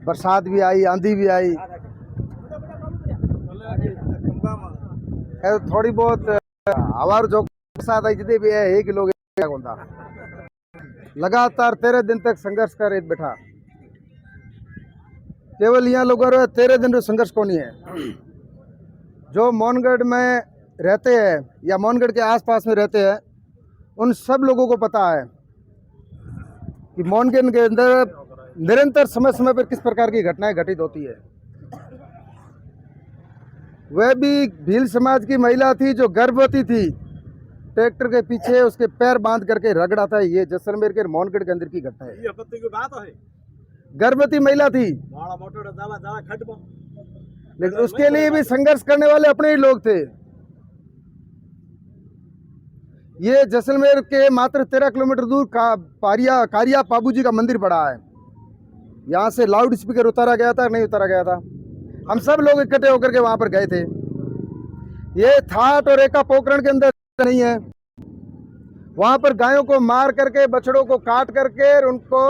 बरसात भी आई, आंधी भी आई, थोड़ी बहुत हवा जो बरसात आई जितनी भी है एक लोग होता लगातार 13 दिन तक संघर्ष कर बैठा। केवल यहाँ लोगों 13 दिन संघर्ष को नहीं है। जो मौनगढ़ में रहते हैं या मौनगढ़ के आसपास में रहते हैं उन सब लोगों को पता है कि मौनगढ़ के अंदर निरंतर समय समय पर किस प्रकार की घटनाएं घटित होती है। वह भी भील समाज की महिला थी जो गर्भवती थी, ट्रैक्टर के पीछे उसके पैर बांध करके रगड़ा था। ये जैसलमेर के मौनगढ़ के अंदर की घटना है। गर्भवती महिला थी, लेकिन उसके लिए भी संघर्ष करने वाले अपने ही लोग थे। ये जैसलमेर के मात्र 13 किलोमीटर दूर कारिया पाबूजी का मंदिर पड़ा है। यहाँ से लाउड स्पीकर उतारा गया था, नहीं उतारा गया था। हम सब लोग इकट्ठे होकर के वहां पर गए थे। ये थाट और एका पोखरण के अंदर नहीं है। वहां पर गायों को मार करके, बछड़ों को काट करके उनको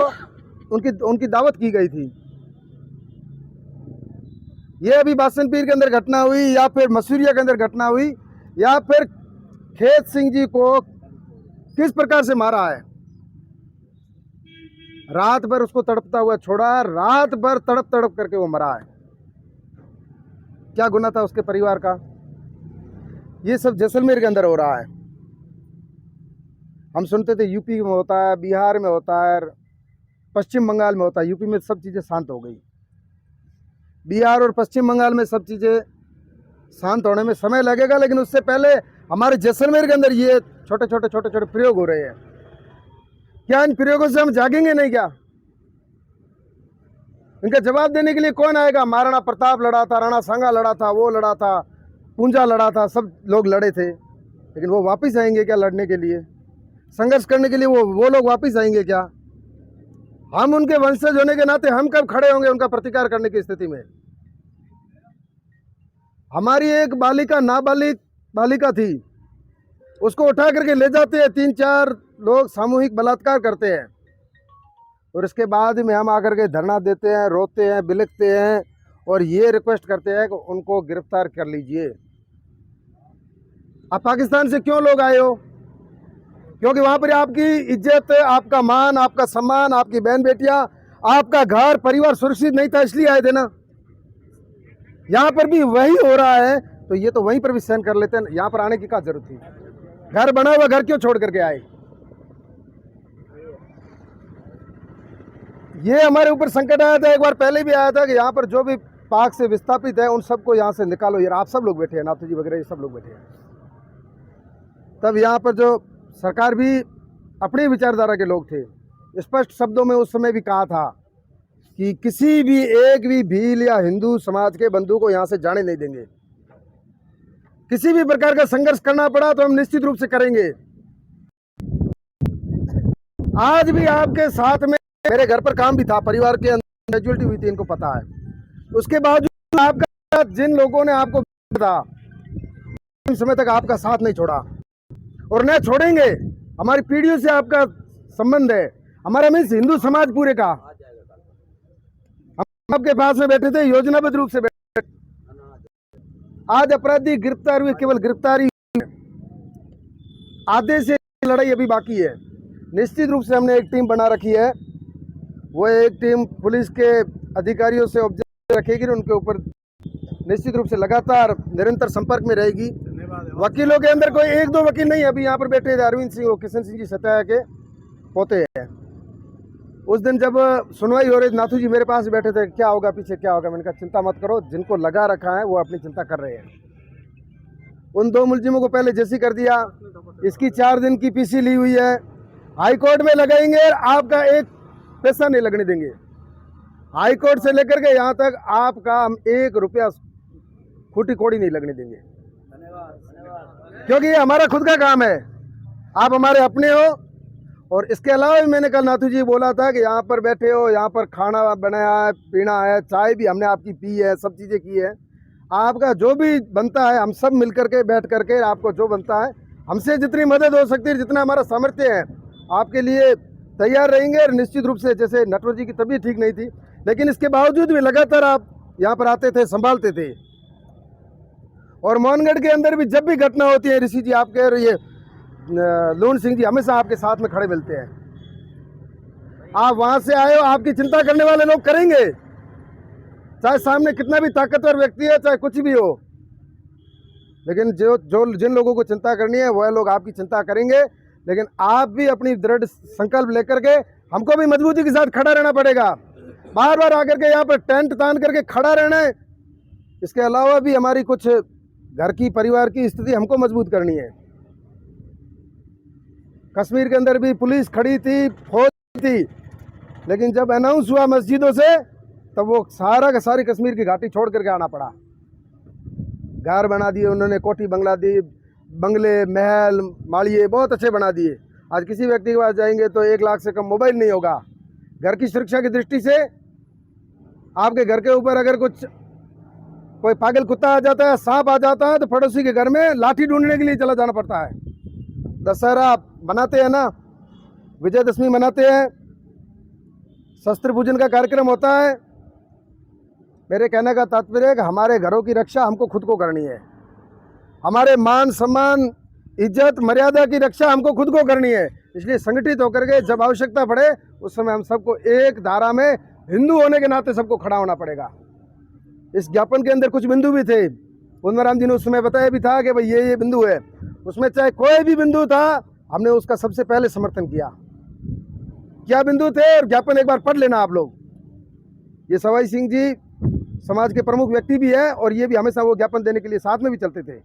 उनकी दावत की गई थी। ये अभी बासनपीर के अंदर घटना हुई या फिर मसूरिया के अंदर घटना हुई या फिर खेत सिंह जी को किस प्रकार से मारा है। रात भर उसको तड़पता हुआ छोड़ा, रात भर तड़प तड़प करके वो मरा है। क्या गुनाह था उसके परिवार का? ये सब जैसलमेर के अंदर हो रहा है। हम सुनते थे यूपी में होता है, बिहार में होता है, पश्चिम बंगाल में होता है। यूपी में सब चीज़ें शांत हो गई। बिहार और पश्चिम बंगाल में सब चीज़ें शांत होने में समय लगेगा, लेकिन उससे पहले हमारे जैसलमेर के अंदर ये छोटे छोटे प्रयोग हो रहे हैं। क्या इन प्रयोगों से हम जागेंगे नहीं? क्या इनका जवाब देने के लिए कौन आएगा? महाराणा प्रताप लड़ा था, राणा सांगा लड़ा था, वो लड़ा था, पूंजा लड़ा था, सब लोग लड़े थे। लेकिन वो वापस आएंगे क्या लड़ने के लिए, संघर्ष करने के लिए? वो लोग वापस आएंगे क्या? हम उनके वंशज होने के नाते हम कब खड़े होंगे उनका प्रतिकार करने की स्थिति में? हमारी एक बालिका, नाबालिग बालिका थी, उसको उठा करके ले जाते हैं, 3-4 लोग सामूहिक बलात्कार करते हैं और इसके बाद में हम आकर के धरना देते हैं, रोते हैं, बिलखते हैं और ये रिक्वेस्ट करते हैं कि उनको गिरफ्तार कर लीजिए। आप पाकिस्तान से क्यों लोग आए हो? क्योंकि वहां पर आपकी इज्जत, आपका मान, आपका सम्मान, आपकी बहन बेटियां, आपका घर परिवार सुरक्षित नहीं था, इसलिए आए थे ना। यहाँ पर भी वही हो रहा है तो ये तो वहीं पर भी सहन कर लेते हैं। यहाँ पर आने की क्या जरूरत थी? घर बना हुआ घर क्यों छोड़ करके आए? ये हमारे ऊपर संकट आया था, एक बार पहले भी आया था कि यहाँ पर जो भी पाक से विस्थापित है उन सबको यहाँ से निकालो। यार आप सब लोग बैठे हैं, नाथू जी वगैरह ये सब लोग बैठे हैं। तब यहाँ पर जो सरकार भी अपनी विचारधारा के लोग थे, स्पष्ट शब्दों में उस समय भी कहा था कि किसी भी एक भी भील या हिंदू समाज के बंधु को यहाँ से जाने नहीं देंगे। किसी भी प्रकार का संघर्ष करना पड़ा तो हम निश्चित रूप से करेंगे। आज भी आपके साथ में मेरे घर पर काम भी था, परिवार के अंदर कैजुअलिटी हुई थी, इनको पता है। उसके बावजूद आपका जिन लोगों ने आपको था उस समय तक आपका साथ नहीं छोड़ा और न छोड़ेंगे। हमारी पीढ़ियों से आपका संबंध है, हमारा मीन्स हिंदू समाज पूरे का। हम आपके पास में बैठे थे, योजनाबद्ध रूप से बैठे। आज अपराधी गिरफ्तार हुए, केवल गिरफ्तारी, आधे से लड़ाई अभी बाकी है। निश्चित रूप से हमने एक टीम बना रखी है। वो एक टीम पुलिस के अधिकारियों से ऑब्जर्व रखेगी, उनके ऊपर निश्चित रूप से लगातार निरंतर संपर्क में रहेगी। वकीलों के अंदर कोई 1-2 वकील नहीं, अभी यहाँ पर बैठे थे अरविंद सिंह, वो किशन सिंह जी सत्या के पोते हैं। उस दिन जब सुनवाई हो रही, नाथू जी मेरे पास बैठे थे, क्या होगा पीछे क्या होगा? मैंने कहा चिंता मत करो, जिनको लगा रखा है वो अपनी चिंता कर रहे हैं। उन 2 मुलजिमों को पहले जेसी कर दिया, इसकी 4 दिन की पीसी ली हुई है। हाई कोर्ट में लगाएंगे, आपका एक पैसा नहीं लगने देंगे। हाई कोर्ट से लेकर के यहाँ तक आपका हम 1 रुपया खूटी कोड़ी नहीं लगने देंगे, क्योंकि ये हमारा खुद का काम है। आप हमारे अपने हो। और इसके अलावा भी मैंने कल नाथू जी बोला था कि यहाँ पर बैठे हो, यहाँ पर खाना बनाया है, पीना है, चाय भी हमने आपकी पी है, सब चीज़ें की है। आपका जो भी बनता है हम सब मिल करके बैठ करके आपको जो बनता है हमसे जितनी मदद हो सकती है, जितना हमारा सामर्थ्य है, आपके लिए तैयार रहेंगे। और निश्चित रूप से जैसे नटवर जी की तबीयत ठीक नहीं थी, लेकिन इसके बावजूद भी लगातार आप यहाँ पर आते थे, संभालते थे। और मोहनगढ़ के अंदर भी जब भी घटना होती है, ऋषि जी आपके और ये लून सिंह जी हमेशा आपके साथ में खड़े मिलते हैं। आप वहां से आए हो, आपकी चिंता करने वाले लोग करेंगे, चाहे सामने कितना भी ताकतवर व्यक्ति है, चाहे कुछ भी हो। लेकिन जिन लोगों को चिंता करनी है वह लोग आपकी चिंता करेंगे। लेकिन आप भी अपनी दृढ़ संकल्प लेकर के हमको भी मजबूती के साथ खड़ा रहना पड़ेगा। बार बार आकर के यहाँ पर टेंट तान करके खड़ा रहना है। इसके अलावा भी हमारी कुछ घर की, परिवार की स्थिति हमको मजबूत करनी है। कश्मीर के अंदर भी पुलिस खड़ी थी, फौज थी, लेकिन जब अनाउंस हुआ मस्जिदों से, तब वो सारा का सारी कश्मीर की घाटी छोड़ करके आना पड़ा। घर बना दिए उन्होंने, कोठी बंगला दी, बंगले, महल, माड़िए बहुत अच्छे बना दिए। आज किसी व्यक्ति के पास जाएंगे तो 1 लाख से कम मोबाइल नहीं होगा। घर की सुरक्षा की दृष्टि से आपके घर के ऊपर अगर कोई पागल कुत्ता आ जाता है, सांप आ जाता है, तो पड़ोसी के घर में लाठी ढूंढने के लिए चला जाना पड़ता है। दशहरा मनाते हैं ना, विजयदशमी मनाते हैं, शस्त्र पूजन का कार्यक्रम होता है। मेरे कहने का तात्पर्य है कि हमारे घरों की रक्षा हमको खुद को करनी है। हमारे मान सम्मान, इज्जत, मर्यादा की रक्षा हमको खुद को करनी है। इसलिए संगठित होकर के जब आवश्यकता पड़े उस समय हम सबको एक धारा में, हिंदू होने के नाते सबको खड़ा होना पड़ेगा। इस ज्ञापन के अंदर कुछ बिंदु भी थे, पूर्णराम जी ने उस समय बताया भी था कि भाई ये बिंदु है। उसमें चाहे कोई भी बिंदु था, हमने उसका सबसे पहले समर्थन किया। क्या बिंदु थे, और ज्ञापन एक बार पढ़ लेना आप लोग। ये सवाई सिंह जी समाज के प्रमुख व्यक्ति भी है, और ये भी हमेशा वो ज्ञापन देने के लिए साथ में भी चलते थे।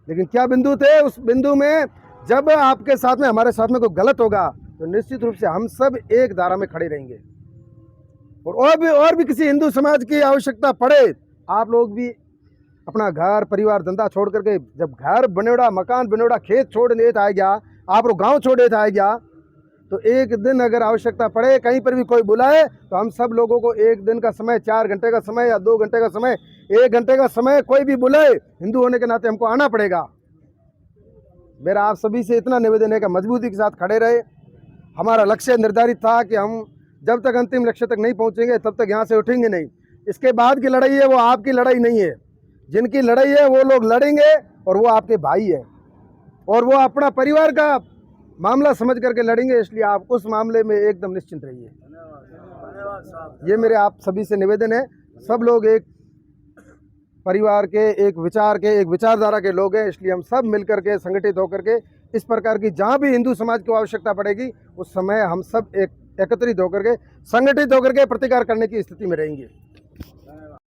लेकिन क्या बिंदु थे, उस बिंदु में जब आपके साथ में, हमारे साथ में कोई गलत होगा तो निश्चित रूप से हम सब एक धारा में खड़े रहेंगे। और भी किसी हिंदू समाज की आवश्यकता पड़े, आप लोग भी अपना घर, परिवार, धंधा छोड़ करके, जब घर बनेड़ा, मकान बनेड़ा, खेत छोड़ देता है गया, आप लोग गाँव छोड़ देता है गया, तो एक दिन अगर आवश्यकता पड़े, कहीं पर भी कोई बुलाए, तो हम सब लोगों को एक दिन का समय, 4 घंटे का समय या 2 घंटे का समय, 1 घंटे का समय, कोई भी बुलाए, हिंदू होने के नाते हमको आना पड़ेगा। मेरा आप सभी से इतना निवेदन है कि मजबूती के साथ खड़े रहे। हमारा लक्ष्य निर्धारित था कि हम जब तक अंतिम लक्ष्य तक नहीं पहुंचेंगे तब तक यहाँ से उठेंगे नहीं। इसके बाद की लड़ाई है वो आपकी लड़ाई नहीं है। जिनकी लड़ाई है वो लोग लड़ेंगे, और वो आपके भाई है, और वो अपना परिवार का मामला समझ करके लड़ेंगे। इसलिए आप उस मामले में एकदम निश्चिंत रहिए। ये मेरे आप सभी से निवेदन है। सब लोग एक परिवार के, एक विचार के, एक विचारधारा के लोग हैं। इसलिए हम सब मिलकर के, संगठित होकर के, इस प्रकार की जहाँ भी हिंदू समाज को आवश्यकता पड़ेगी उस समय हम सब एकत्रित होकर के, संगठित होकर के प्रतिकार करने की स्थिति में रहेंगे।